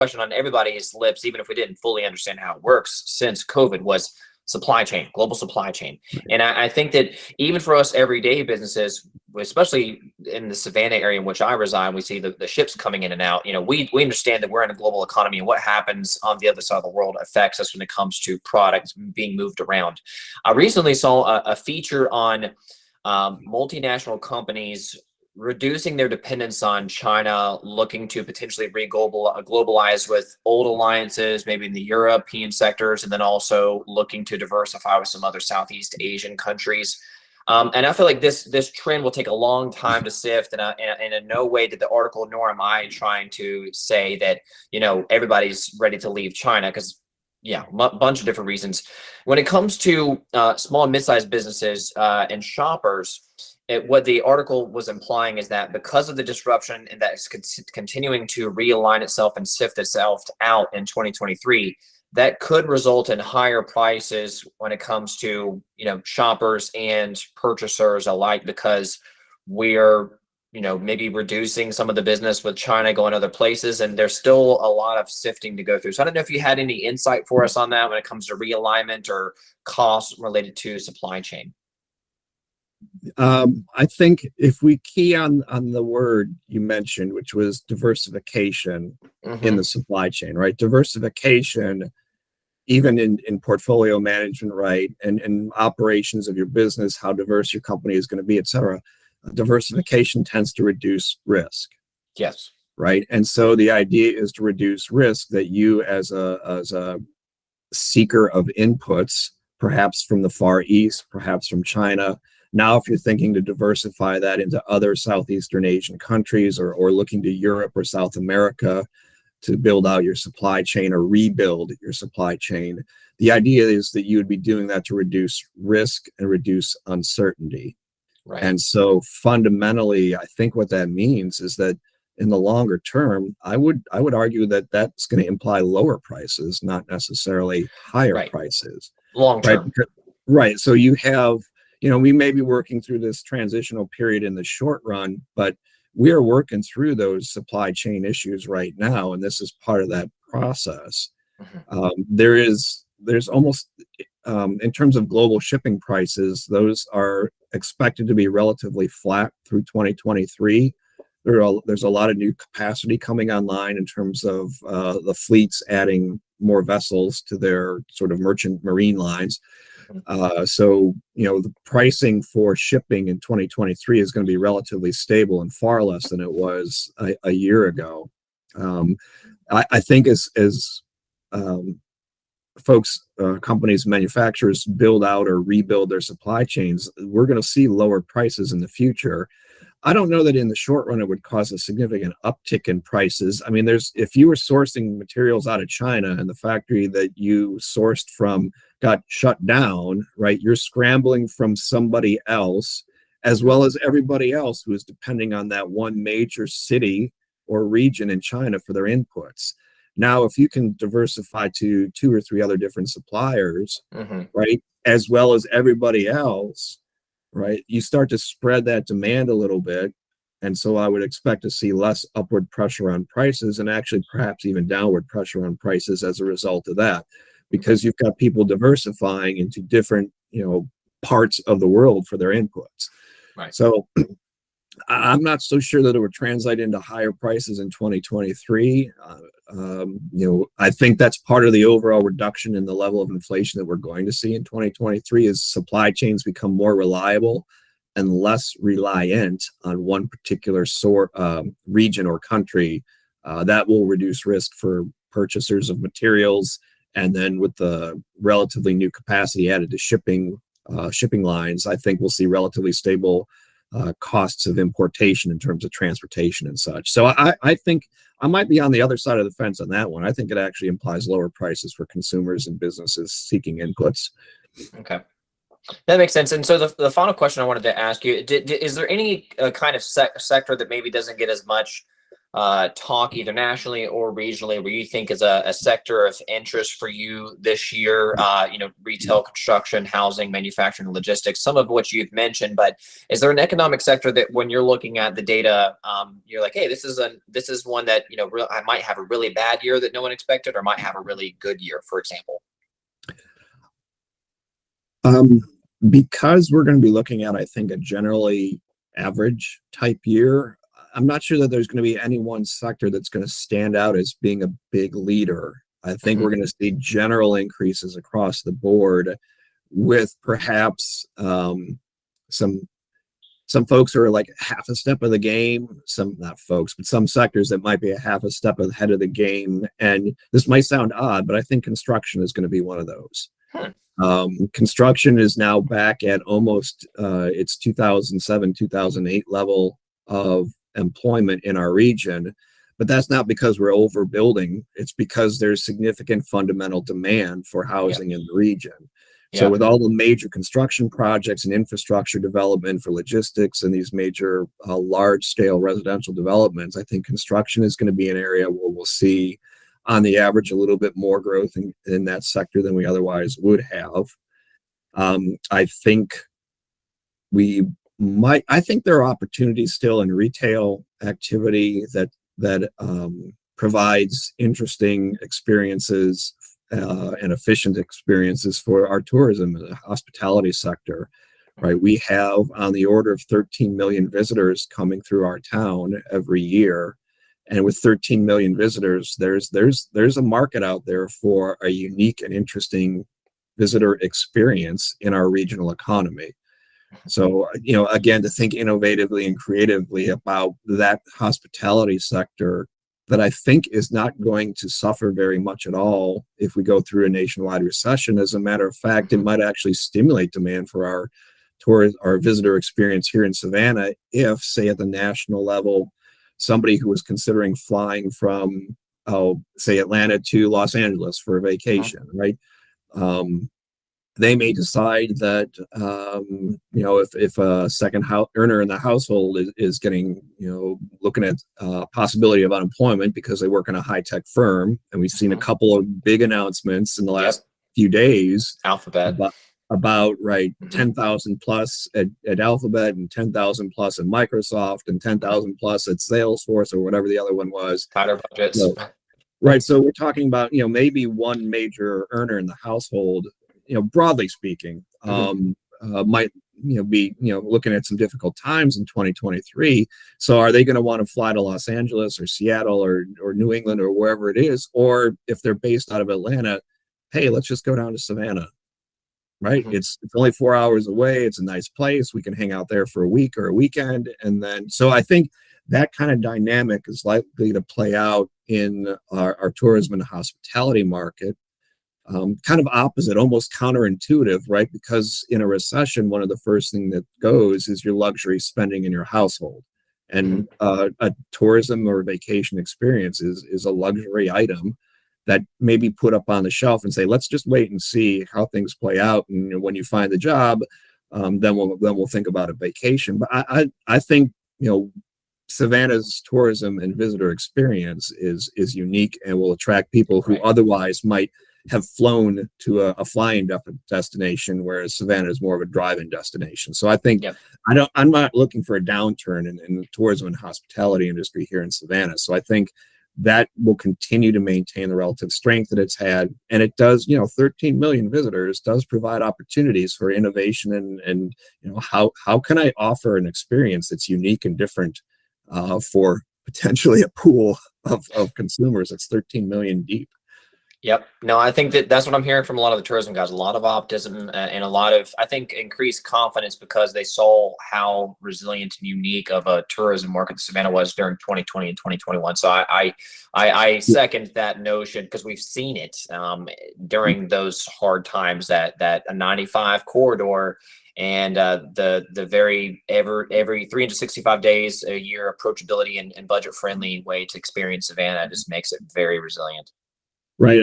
question on everybody's lips, even if we didn't fully understand how it works since COVID, was supply chain, global supply chain. And I think that even for us everyday businesses, especially in the Savannah area in which I reside, we see the ships coming in and out. We understand that we're in a global economy, and what happens on the other side of the world affects us when it comes to products being moved around. I recently saw a feature on multinational companies reducing their dependence on China, looking to potentially globalize with old alliances, maybe in the European sectors, and then also looking to diversify with some other Southeast Asian countries. And I feel like this trend will take a long time to sift, and in no way did the article, nor am I trying to say that everybody's ready to leave China, because yeah, bunch of different reasons. When it comes to small and mid-sized businesses and shoppers, what the article was implying is that because of the disruption and that it's continuing to realign itself and sift itself out in 2023, that could result in higher prices when it comes to shoppers and purchasers alike, because we're maybe reducing some of the business with China going other places, and there's still a lot of sifting to go through. So I don't know if you had any insight for us on that when it comes to realignment or costs related to supply chain. I think if we key on the word you mentioned, which was diversification in the supply chain, right? Diversification, even in portfolio management, right? And operations of your business, how diverse your company is going to be, et cetera. Diversification tends to reduce risk. Yes. Right. And so the idea is to reduce risk, that you as a seeker of inputs, perhaps from the Far East, perhaps from China. Now, if you're thinking to diversify that into other Southeastern Asian countries, or looking to Europe or South America to build out your supply chain or rebuild your supply chain, the idea is that you would be doing that to reduce risk and reduce uncertainty. Right. And so fundamentally, I think what that means is that in the longer term, I would argue that that's going to imply lower prices, not necessarily higher prices. Long term. Right. So you have, we may be working through this transitional period in the short run, but we are working through those supply chain issues right now, and this is part of that process. There's almost, in terms of global shipping prices, those are expected to be relatively flat through 2023. There's a lot of new capacity coming online in terms of the fleets adding more vessels to their sort of merchant marine lines. So, the pricing for shipping in 2023 is going to be relatively stable and far less than it was a year ago. I think as folks, companies, manufacturers build out or rebuild their supply chains, we're going to see lower prices in the future. I don't know that in the short run it would cause a significant uptick in prices. I mean, if you were sourcing materials out of China and the factory that you sourced from got shut down, right? You're scrambling from somebody else, as well as everybody else who is depending on that one major city or region in China for their inputs. Now, if you can diversify to 2 or 3 other different suppliers, right, as well as everybody else, right, you start to spread that demand a little bit. And so I would expect to see less upward pressure on prices, and actually perhaps even downward pressure on prices as a result of that, because you've got people diversifying into different, parts of the world for their inputs. Right. So I'm not so sure that it would translate into higher prices in 2023. I think that's part of the overall reduction in the level of inflation that we're going to see in 2023, as supply chains become more reliable and less reliant on one particular region or country. That will reduce risk for purchasers of materials. And then with the relatively new capacity added to shipping lines, I think we'll see relatively stable costs of importation in terms of transportation and such. So I think I might be on the other side of the fence on that one. I think it actually implies lower prices for consumers and businesses seeking inputs. Okay. That makes sense. And so the final question I wanted to ask you, is there any kind of sector that maybe doesn't get as much talk either nationally or regionally where you think is a sector of interest for you this year? Retail, construction, housing, manufacturing, logistics, some of which you've mentioned, but is there an economic sector that when you're looking at the data, you're like, hey, this is one that, I might have a really bad year that no one expected, or might have a really good year, for example? Um, because we're going to be looking at, I think, a generally average type year, I'm not sure that there's going to be any one sector that's going to stand out as being a big leader. I think Hmm. we're going to see general increases across the board, with perhaps some some folks who are like half a step of the game, some not folks, but some sectors that might be a half a step ahead of the game. And this might sound odd, but I think construction is going to be one of those. Hmm. Construction is now back at almost its 2007, 2008 level of employment in our region. But that's not because we're overbuilding. It's because there's significant fundamental demand for Yep. housing in the region. So Yep. with all the major construction projects and infrastructure development for logistics and these major large scale residential developments, I think construction is going to be an area where we'll see on the average a little bit more growth in that sector than we otherwise would have. I think I think there are opportunities still in retail activity that provides interesting experiences and efficient experiences for our tourism and hospitality sector. Right, we have on the order of 13 million visitors coming through our town every year, and with 13 million visitors, there's a market out there for a unique and interesting visitor experience in our regional economy. So, again, to think innovatively and creatively about that hospitality sector that I think is not going to suffer very much at all if we go through a nationwide recession. As a matter of fact, it Mhm. might actually stimulate demand for our visitor experience here in Savannah if, say, at the national level, somebody who was considering flying from, say, Atlanta to Los Angeles for a Mhm. vacation, right? They may decide that if a second earner in the household is getting looking at possibility of unemployment because they work in a high-tech firm, and we've seen a Mhm. couple of big announcements in the Yep. last few days Alphabet. about right Mhm. 10,000 plus at Alphabet, and 10,000 plus at Microsoft, and Mhm. 10,000 plus at Salesforce, or whatever the other one was. Tighter budgets. So, right. So we're talking about, maybe one major earner in the household, broadly speaking, Mhm. might, be, looking at some difficult times in 2023. So are they going to want to fly to Los Angeles or Seattle or New England or wherever it is? Or if they're based out of Atlanta, hey, let's just go down to Savannah, right? Mhm. It's only 4 hours away. It's a nice place. We can hang out there for a week or a weekend. And then, so I think that kind of dynamic is likely to play out in our tourism and hospitality market. Kind of opposite, almost counterintuitive, right? Because in a recession, one of the first thing that goes is your luxury spending in your household. Mhm. And a tourism or vacation experience is a luxury item that may be put up on the shelf and say, let's just wait and see how things play out. And when you find the job, then we'll think about a vacation. But I think Savannah's tourism and visitor experience is unique and will attract people who Right. otherwise might have flown to a flying destination, whereas Savannah is more of a drive-in destination. So I think Yep. I'm not looking for a downturn in the tourism and hospitality industry here in Savannah. So I think that will continue to maintain the relative strength that it's had. And it does, 13 million visitors does provide opportunities for innovation and how can I offer an experience that's unique and different for potentially a pool of consumers that's 13 million deep. Yep. No, I think that's what I'm hearing from a lot of the tourism guys. A lot of optimism and a lot of, I think, increased confidence because they saw how resilient and unique of a tourism market Savannah was during 2020 and 2021. So I second that notion because we've seen it during those hard times that a 95 corridor and the very every 365 days a year approachability and budget friendly way to experience Savannah just makes it very resilient. Right.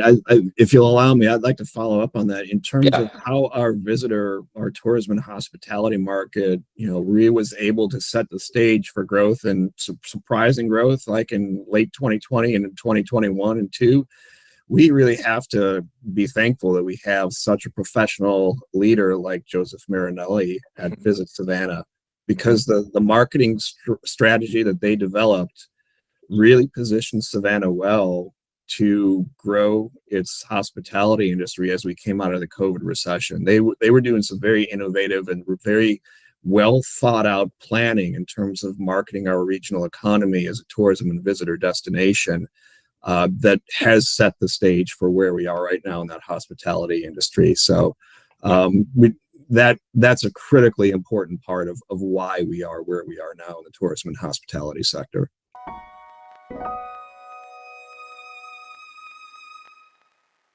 If you'll allow me, I'd like to follow up on that in terms Yeah. of how our tourism and hospitality market, really was able to set the stage for growth and surprising growth, like in late 2020 and in 2021 and two. We really have to be thankful that we have such a professional leader like Joseph Marinelli at Mhm. Visit Savannah, Mhm. because the marketing strategy that they developed really positioned Savannah well to grow its hospitality industry as we came out of the COVID recession. They were doing some very innovative and very well thought out planning in terms of marketing our regional economy as a tourism and visitor destination, that has set the stage for where we are right now in that hospitality industry. So Yeah. that's a critically important part of why we are where we are now in the tourism and hospitality sector.